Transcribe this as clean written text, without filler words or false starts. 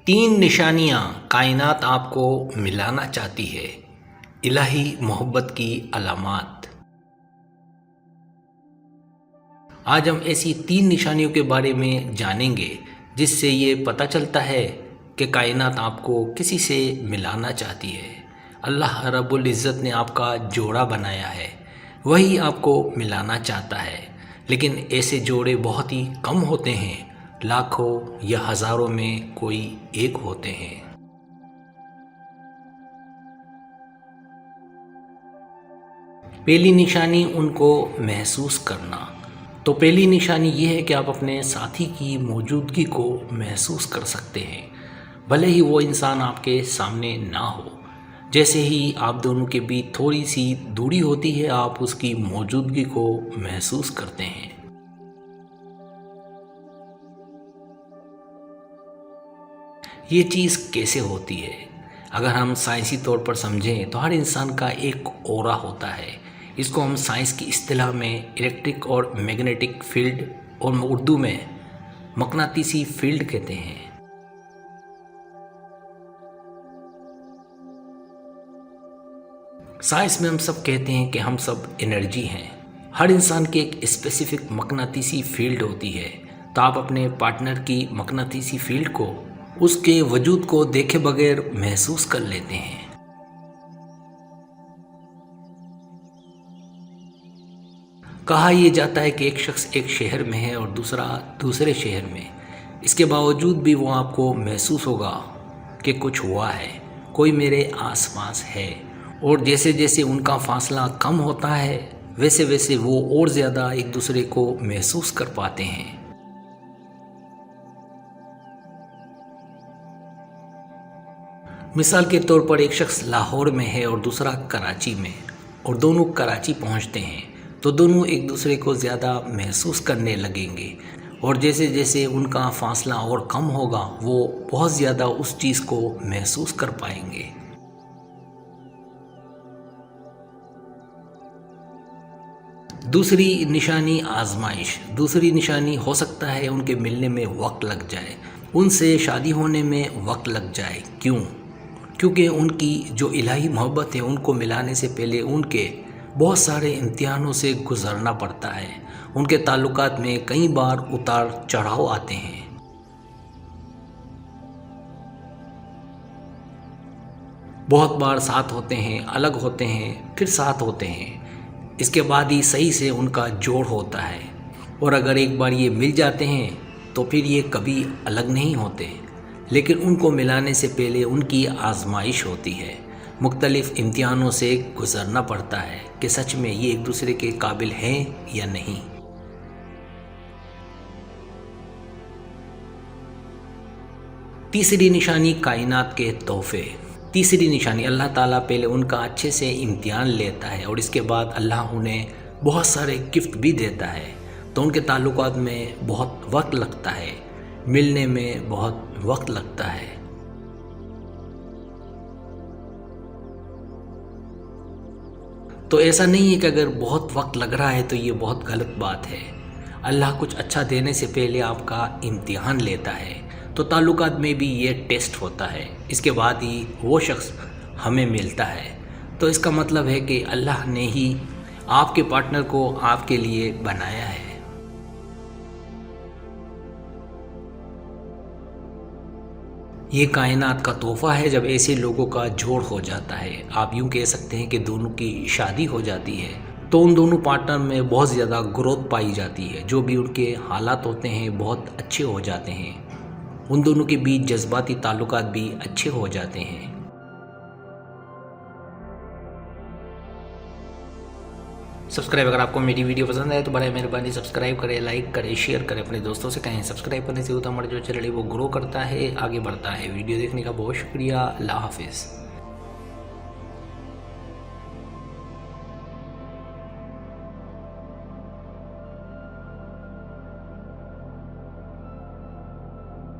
تین نشانیاں کائنات آپ کو ملانا چاہتی ہے، الہی محبت کی علامات۔ آج ہم ایسی تین نشانیوں کے بارے میں جانیں گے جس سے یہ پتہ چلتا ہے کہ کائنات آپ کو کسی سے ملانا چاہتی ہے۔ اللہ رب العزت نے آپ کا جوڑا بنایا ہے، وہی آپ کو ملانا چاہتا ہے، لیکن ایسے جوڑے بہت ہی کم ہوتے ہیں، لاکھوں یا ہزاروں میں کوئی ایک ہوتے ہیں۔ پہلی نشانی ان کو محسوس کرنا۔ تو پہلی نشانی یہ ہے کہ آپ اپنے ساتھی کی موجودگی کو محسوس کر سکتے ہیں، بھلے ہی وہ انسان آپ کے سامنے نہ ہو۔ جیسے ہی آپ دونوں کے بیچ تھوڑی سی دوری ہوتی ہے، آپ اس کی موجودگی کو محسوس کرتے ہیں۔ یہ چیز کیسے ہوتی ہے؟ اگر ہم سائنسی طور پر سمجھیں تو ہر انسان کا ایک اورا ہوتا ہے۔ اس کو ہم سائنس کی اصطلاح میں الیکٹرک اور میگنیٹک فیلڈ اور اردو میں مقناطیسی فیلڈ کہتے ہیں۔ سائنس میں ہم سب کہتے ہیں کہ ہم سب انرجی ہیں۔ ہر انسان کی ایک اسپیسیفک مقناطیسی فیلڈ ہوتی ہے، تو آپ اپنے پارٹنر کی مقناطیسی فیلڈ کو، اس کے وجود کو دیکھے بغیر محسوس کر لیتے ہیں۔ کہا یہ جاتا ہے کہ ایک شخص ایک شہر میں ہے اور دوسرا دوسرے شہر میں، اس کے باوجود بھی وہ آپ کو محسوس ہوگا کہ کچھ ہوا ہے، کوئی میرے آس پاس ہے، اور جیسے جیسے ان کا فاصلہ کم ہوتا ہے ویسے ویسے وہ اور زیادہ ایک دوسرے کو محسوس کر پاتے ہیں۔ مثال کے طور پر ایک شخص لاہور میں ہے اور دوسرا کراچی میں، اور دونوں کراچی پہنچتے ہیں تو دونوں ایک دوسرے کو زیادہ محسوس کرنے لگیں گے، اور جیسے جیسے ان کا فاصلہ اور کم ہوگا وہ بہت زیادہ اس چیز کو محسوس کر پائیں گے۔ دوسری نشانی آزمائش۔ دوسری نشانی ہو سکتا ہے ان کے ملنے میں وقت لگ جائے، ان سے شادی ہونے میں وقت لگ جائے۔ کیونکہ ان کی جو الہی محبت ہے ان کو ملانے سے پہلے ان کے بہت سارے امتحانوں سے گزرنا پڑتا ہے۔ ان کے تعلقات میں کئی بار اتار چڑھاؤ آتے ہیں۔ بہت بار ساتھ ہوتے ہیں، الگ ہوتے ہیں، پھر ساتھ ہوتے ہیں، اس کے بعد ہی صحیح سے ان کا جوڑ ہوتا ہے، اور اگر ایک بار یہ مل جاتے ہیں تو پھر یہ کبھی الگ نہیں ہوتے، لیکن ان کو ملانے سے پہلے ان کی آزمائش ہوتی ہے، مختلف امتحانوں سے گزرنا پڑتا ہے کہ سچ میں یہ ایک دوسرے کے قابل ہیں یا نہیں۔ تیسری نشانی کائنات کے تحفے۔ تیسری نشانی اللہ تعالیٰ پہلے ان کا اچھے سے امتحان لیتا ہے، اور اس کے بعد اللہ انہیں بہت سارے گفٹ بھی دیتا ہے، تو ان کے تعلقات میں بہت وقت لگتا ہے، ملنے میں بہت وقت لگتا ہے۔ تو ایسا نہیں ہے کہ اگر بہت وقت لگ رہا ہے تو یہ بہت غلط بات ہے۔ اللہ کچھ اچھا دینے سے پہلے آپ کا امتحان لیتا ہے، تو تعلقات میں بھی یہ ٹیسٹ ہوتا ہے، اس کے بعد ہی وہ شخص ہمیں ملتا ہے۔ تو اس کا مطلب ہے کہ اللہ نے ہی آپ کے پارٹنر کو آپ کے لیے بنایا ہے۔ یہ کائنات کا تحفہ ہے جب ایسے لوگوں کا جوڑ ہو جاتا ہے۔ آپ یوں کہہ سکتے ہیں کہ دونوں کی شادی ہو جاتی ہے، تو ان دونوں پارٹنر میں بہت زیادہ گروتھ پائی جاتی ہے، جو بھی ان کے حالات ہوتے ہیں بہت اچھے ہو جاتے ہیں، ان دونوں کے بیچ جذباتی تعلقات بھی اچھے ہو جاتے ہیں۔ سبسکرائب، اگر آپ کو میری ویڈیو پسند آئے تو برائے مہربانی سبسکرائب کریں، لائک کریں، شیئر کریں، اپنے دوستوں سے کہیں۔ سبسکرائب کرنے سے ہوتا ہمارا جو چینل ہے وہ گرو کرتا ہے، آگے بڑھتا ہے۔ ویڈیو دیکھنے کا بہت شکریہ، اللہ حافظ۔